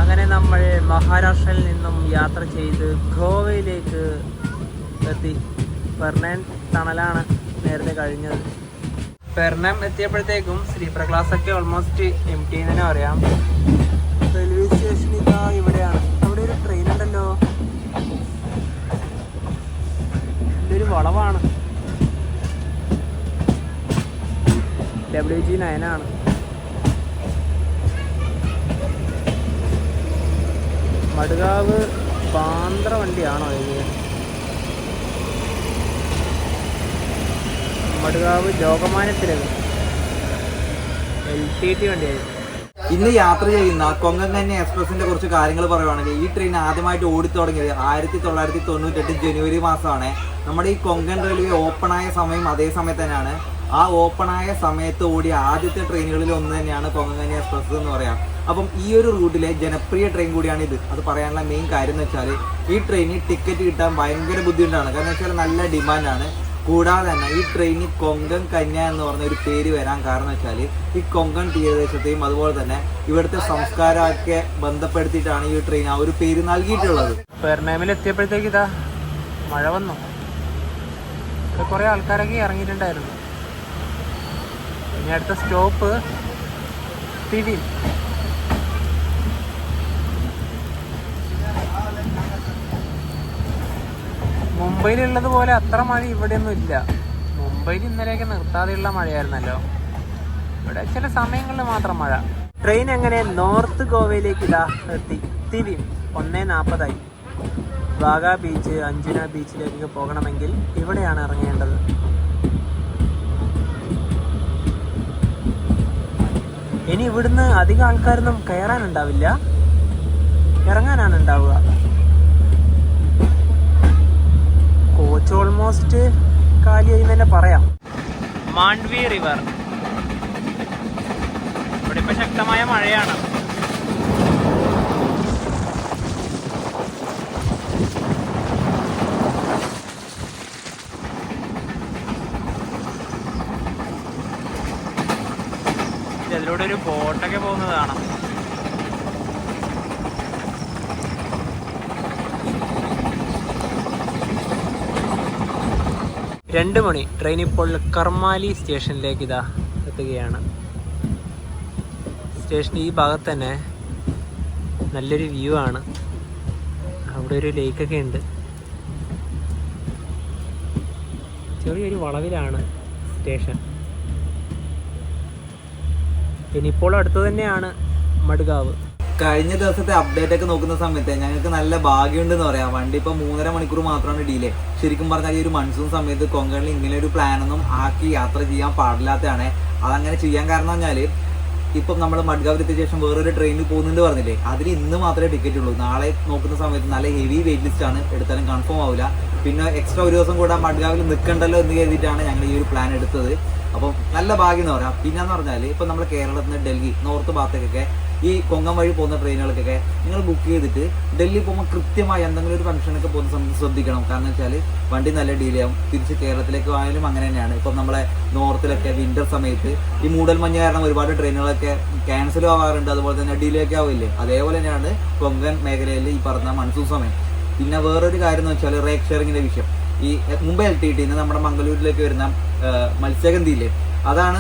അങ്ങനെ നമ്മൾ മഹാരാഷ്ട്രയിൽ നിന്നും യാത്ര ചെയ്ത് ഗോവയിലേക്ക് എത്തി. പെർണാം ടണലാണ് നേരത്തെ കഴിഞ്ഞത്. പെർണാം എത്തിയപ്പോഴത്തേക്കും സ്ലീപ്പർ ക്ലാസ് ഒക്കെ ഓൾമോസ്റ്റ് എംപ്റ്റി എന്ന് തന്നെ പറയാം. റെയിൽവേ സ്റ്റേഷൻ ഇതാ ഇവിടെയാണ്. അവിടെ ഒരു ട്രെയിൻ ഉണ്ടല്ലോ, ഇതൊരു വളവാണ്. WG9 ആണ്. മഡ്ഗാവ് ബാന്ദ്ര വണ്ടിയാണോ ഇത്? മഡ്ഗാവ് ലോകമാന്യത്തിലേക്ക് LTT വണ്ടിയായിരുന്നു. ഇന്ന് യാത്ര ചെയ്യുന്ന കൊങ്കൺ കന്യ എക്സ്പ്രസിന്റെ കുറച്ച് കാര്യങ്ങൾ പറയുവാണെങ്കിൽ, ഈ ട്രെയിൻ ആദ്യമായിട്ട് ഓടിത്തുടങ്ങിയത് 1998 ജനുവരി മാസമാണ്. നമ്മുടെ ഈ കൊങ്കൺ റെയിൽവേ ഓപ്പണായ സമയം അതേ സമയത്ത് തന്നെയാണ്. ആ ഓപ്പണായ സമയത്ത് ഓടിയ ആദ്യത്തെ ട്രെയിനുകളിൽ ഒന്ന് തന്നെയാണ് കൊങ്കൺ കന്യ എക്സ്പ്രസ് എന്ന് പറയാം. അപ്പം ഈ ഒരു റൂട്ടിലെ ജനപ്രിയ ട്രെയിൻ കൂടിയാണ് ഇത്. അത് പറയാനുള്ള മെയിൻ കാര്യം എന്ന് വെച്ചാൽ ഈ ട്രെയിനിൽ ടിക്കറ്റ് കിട്ടാൻ ഭയങ്കര ബുദ്ധിമുട്ടാണ്. കാരണം വെച്ചാൽ നല്ല ഡിമാൻഡാണ്. കൂടാതെ തന്നെ ഈ ട്രെയിനിൽ കൊങ്കൺ കന്യ എന്ന് പറഞ്ഞ ഒരു പേര് വരാൻ കാരണം വെച്ചാൽ ഈ കൊങ്കൺ തീരദേശത്തെയും അതുപോലെ തന്നെ ഇവിടുത്തെ സംസ്കാരമൊക്കെ ബന്ധപ്പെടുത്തിയിട്ടാണ് ഈ ട്രെയിൻ ആ ഒരു പേര് നൽകിയിട്ടുള്ളത്. പെർണാമിൽ എത്തിയപ്പോഴത്തേക്ക് ഇതാ മഴ വന്നു. ഇവിടെ കുറേ ആൾക്കാരൊക്കെ ഇറങ്ങിയിട്ടുണ്ടായിരുന്നു. ഇനി അടുത്ത സ്റ്റോപ്പ് തിവിൻ. മുംബൈയിലുള്ളത് പോലെ അത്ര മഴ ഇവിടെയൊന്നും ഇല്ല. മുംബൈയിൽ ഇന്നലെയൊക്കെ നിർത്താതെയുള്ള മഴയായിരുന്നല്ലോ. ഇവിടെ ചില സമയങ്ങളിൽ മാത്രം മഴ. ട്രെയിൻ എങ്ങനെ നോർത്ത് ഗോവയിലേക്ക് ഇതാ എത്തി. തിവിൻ 1:40 വാഗ ബീച്ച്, അഞ്ജുന ബീച്ചിലേക്ക് പോകണമെങ്കിൽ ഇവിടെയാണ് ഇറങ്ങേണ്ടത്. ഇനി ഇവിടുന്ന് അധികം ആൾക്കാരൊന്നും കയറാനുണ്ടാവില്ല, ഇറങ്ങാനാണ് ഉണ്ടാവുക. കോച്ച് ഓൾമോസ്റ്റ് കാലിയായി തന്നെ പറയാം. മാണ്ഡ്വി റിവർ. ഇവിടെ ഇപ്പൊ ശക്തമായ മഴയാണ്. ഇതിലൂടെ ഒരു ബോട്ടൊക്കെ പോകുന്നതാണ്. രണ്ട് മണി ട്രെയിൻ ഇപ്പോൾ കർമാലി സ്റ്റേഷനിലേക്ക് ഇതാ എത്തുകയാണ്. സ്റ്റേഷൻ ഈ ഭാഗത്ത് തന്നെ നല്ലൊരു വ്യൂ ആണ്. അവിടെ ഒരു ലേക്കൊക്കെ ഉണ്ട്. ചെറിയൊരു വളവിലാണ് സ്റ്റേഷൻ. പിന്നെ ഇപ്പോൾ അടുത്ത് തന്നെയാണ് മഡ്ഗാവ്. കഴിഞ്ഞ ദിവസത്തെ അപ്ഡേറ്റ് ഒക്കെ നോക്കുന്ന സമയത്ത് ഞങ്ങൾക്ക് നല്ല ഭാഗ്യമുണ്ടെന്ന് പറയാം. വണ്ടി ഇപ്പോൾ 3.5 മണിക്കൂർ മാത്രമാണ് ഡിലേ. ശരിക്കും പറഞ്ഞാൽ ഈ ഒരു മൺസൂൺ സമയത്ത് കൊങ്കണിൽ ഇങ്ങനെ ഒരു പ്ലാനൊന്നും ആക്കി യാത്ര ചെയ്യാൻ പാടില്ലാത്തതാണ്. അതങ്ങനെ ചെയ്യാൻ കാരണം പറഞ്ഞാൽ ഇപ്പം നമ്മൾ മഡ്ഗാവിൽ എത്തിയ ശേഷം വേറൊരു ട്രെയിനിൽ പോകുന്നുണ്ട് പറഞ്ഞില്ലേ, അതിന് ഇന്ന് മാത്രമേ ടിക്കറ്റ് ഉള്ളൂ. നാളെ നോക്കുന്ന സമയത്ത് നല്ല ഹെവി വെയിറ്റ് ലിസ്റ്റ് ആണ്, എടുത്താലും കൺഫേം ആവില്ല. പിന്നെ എക്സ്ട്രാ ഒരു ദിവസം കൂടെ മഡ്ഗാവിൽ നിൽക്കണ്ടല്ലോ എന്ന് കരുതിയിട്ടാണ് ഞങ്ങൾ ഈ ഒരു പ്ലാൻ എടുത്തത്. അപ്പം നല്ല ഭാഗ്യം എന്ന് പറയാം. പിന്നെന്ന് പറഞ്ഞാൽ ഇപ്പം നമ്മൾ കേരളത്തിൽ നിന്ന് ഡൽഹി നോർത്ത് ഭാഗത്തേക്കൊക്കെ ഈ കൊങ്കൺ വഴി പോകുന്ന ട്രെയിനുകൾക്കൊക്കെ നിങ്ങൾ ബുക്ക് ചെയ്തിട്ട് ഡൽഹി പോകുമ്പോൾ കൃത്യമായി എന്തെങ്കിലും ഒരു ഫംഗ്ഷനൊക്കെ പോകുന്ന സമയത്ത് ശ്രദ്ധിക്കണം. കാരണം വെച്ചാൽ വണ്ടി നല്ല ഡീലേ ആവും. തിരിച്ച് കേരളത്തിലേക്ക് ആയാലും അങ്ങനെ തന്നെയാണ്. ഇപ്പം നമ്മളെ നോർത്തിലൊക്കെ വിന്റർ സമയത്ത് ഈ മൂടൽമഞ്ഞ് കാരണം ഒരുപാട് ട്രെയിനുകളൊക്കെ ക്യാൻസലും ആവാറുണ്ട്, അതുപോലെ തന്നെ ഡിലേ ഒക്കെ ആവില്ലേ. അതേപോലെ തന്നെയാണ് കൊങ്കൺ മേഖലയിൽ ഈ പറഞ്ഞ മൺസൂൺ സമയം. പിന്നെ വേറൊരു കാര്യം എന്ന് വെച്ചാൽ റേക്ക് ഷെയറിങ്ങിന്റെ വിഷയം. ഈ മുംബൈ LTT നമ്മുടെ മംഗളൂരിലേക്ക് വരുന്ന മത്സ്യഗന്ധിയില്ലേ, അതാണ്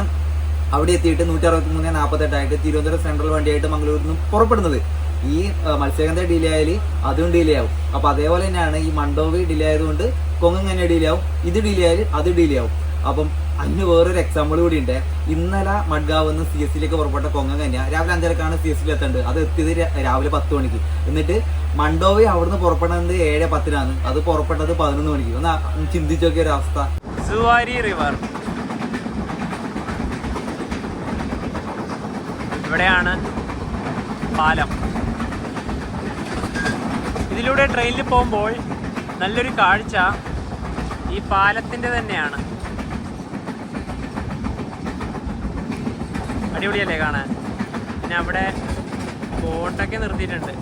അവിടെ എത്തിയിട്ട് 163:48 തിരുവനന്തപുരം സെൻട്രൽ വണ്ടിയായിട്ട് മംഗളൂരിൽ നിന്ന് പുറപ്പെടുന്നത്. ഈ മത്സ്യഗന്ധ ഡിലേ ആയാൽ അതും ഡിലേ ആവും. അപ്പോൾ അതേപോലെ തന്നെയാണ് ഈ മണ്ടോവി ഡിലേ ആയതുകൊണ്ട് കൊങ്കൺ തന്നെ ഡിലേ ആവും, ഇത് ഡിലേ ആയാൽ അത് ഡിലേ ആവും. അപ്പം അതിന് വേറൊരു എക്സാമ്പിൾ കൂടി ഉണ്ട്. ഇന്നലെ മഡ്ഗാവ് നിന്ന് CSലേക്ക് പുറപ്പെട്ട കൊങ്കൺ കന്യ രാവിലെ 5:30 CSയിൽ എത്തേണ്ടത്, അത് എത്തിയത് രാവിലെ 10 മണിക്ക്. എന്നിട്ട് മണ്ടോവി അവിടുന്ന് പുറപ്പെടുന്നത് 7:10 അത് പുറപ്പെട്ടത് 11 മണിക്ക്. ഒന്ന് ചിന്തിച്ചു നോക്കിയ ഒരു അവസ്ഥ. സുവാരി റിവർ ഇവിടെയാണ് പാലം. ഇതിലൂടെ ട്രെയിനിൽ പോകുമ്പോൾ നല്ലൊരു കാഴ്ച ഈ പാലത്തിൻ്റെ തന്നെയാണ്. അടിപൊളിയല്ലേ കാണാൻ. പിന്നെ അവിടെ ബോട്ടൊക്കെ നിർത്തിയിട്ടുണ്ട്.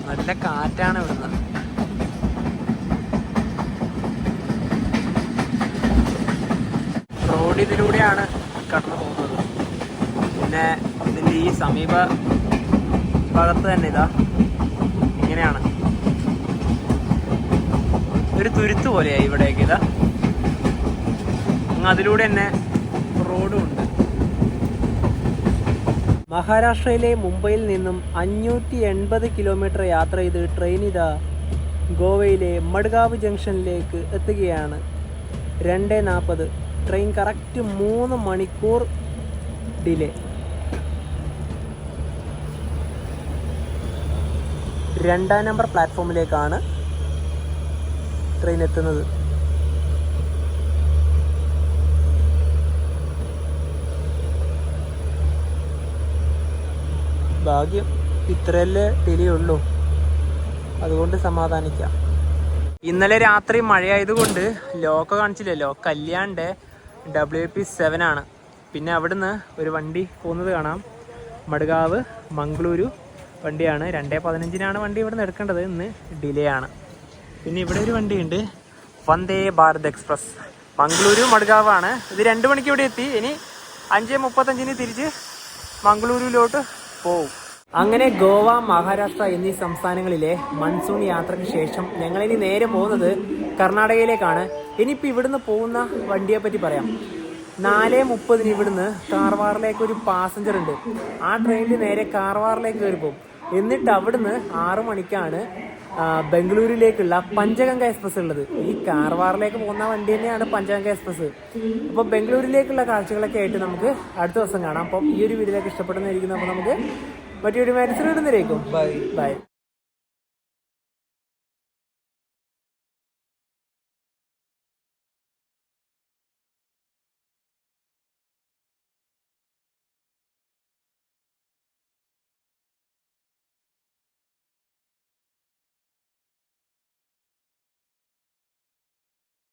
നല്ല കാറ്റാണ് ഇവിടുന്ന്. റോഡ് ഇതിലൂടെയാണ് കടന്നു പോകുന്നത്. പിന്നെ ഇതിൻ്റെ ഈ സമീപ ഭാഗത്ത് തന്നെ ഇതാ ഇങ്ങനെയാണ് ഒരു തുരുത്ത് പോലെയായി ഇവിടേക്ക്. ഇതാ അതിലൂടെ തന്നെ റോഡും ഉണ്ട്. മഹാരാഷ്ട്രയിലെ മുംബൈയിൽ നിന്നും 580 കിലോമീറ്റർ യാത്ര ചെയ്ത് ട്രെയിൻ ഇതാ ഗോവയിലെ മഡ്ഗാവ് ജംഗ്ഷനിലേക്ക് എത്തുകയാണ്. 2:40 ട്രെയിൻ കറക്റ്റ് 3 മണിക്കൂർ ഡിലേ. 2-ാം നമ്പർ പ്ലാറ്റ്ഫോമിലേക്കാണ് ട്രെയിൻ എത്തുന്നത്. ഭാഗ്യം ഇത്രയല്ലേ ഡിലേ ഉള്ളൂ, അതുകൊണ്ട് സമാധാനിക്കാം. ഇന്നലെ രാത്രി മഴയായതുകൊണ്ട് ലോക്ക് കാണിച്ചില്ലല്ലോ. കല്യാണിൻ്റെ WP7 ആണ്. പിന്നെ അവിടുന്ന് ഒരു വണ്ടി പോകുന്നത് കാണാം. മഡ്ഗാവ് മംഗളൂരു വണ്ടിയാണ്. 2:15 വണ്ടി ഇവിടെ നിന്ന് എടുക്കേണ്ടത്. ഇന്ന് ഡിലേ ആണ്. പിന്നെ ഇവിടെ ഒരു വണ്ടിയുണ്ട്, വന്ദേ ഭാരത് എക്സ്പ്രസ്. മംഗളൂരു മഡ്ഗാവാണ്. ഇത് 2 മണിക്ക് ഇവിടെ എത്തി. ഇനി 5:35 തിരിച്ച് മംഗളൂരുവിലോട്ട് പോവും. അങ്ങനെ ഗോവ, മഹാരാഷ്ട്ര എന്നീ സംസ്ഥാനങ്ങളിലെ മൺസൂൺ യാത്രയ്ക്ക് ശേഷം ഞങ്ങളിനി നേരെ പോകുന്നത് കർണാടകയിലേക്കാണ്. ഇനിയിപ്പോൾ ഇവിടുന്ന് പോകുന്ന വണ്ടിയെ പറ്റി പറയാം. 4:30 ഇവിടുന്ന് കാർവാറിലേക്ക് ഒരു പാസഞ്ചർ ഉണ്ട്. ആ ട്രെയിനിൽ നേരെ കാർവാറിലേക്ക് കയറി പോകും. എന്നിട്ട് അവിടുന്ന് 6 മണിക്കാണ് ബംഗളൂരുവിലേക്കുള്ള പഞ്ചഗംഗ എക്സ്പ്രസ് ഉള്ളത്. ഈ കാർവാറിലേക്ക് പോകുന്ന വണ്ടി തന്നെയാണ് പഞ്ചഗംഗ എക്സ്പ്രസ്. അപ്പോൾ ബംഗളൂരുവിലേക്കുള്ള കാഴ്ചകളൊക്കെ ആയിട്ട് നമുക്ക് അടുത്ത ദിവസം കാണാം. അപ്പം ഈ ഒരു വീഡിയോയിലേക്ക് ഇഷ്ടപ്പെടുന്നതായിരിക്കും. അപ്പോൾ നമുക്ക് മറ്റൊരു മനസ്സിലിടുന്നതായിരിക്കും. ബൈ.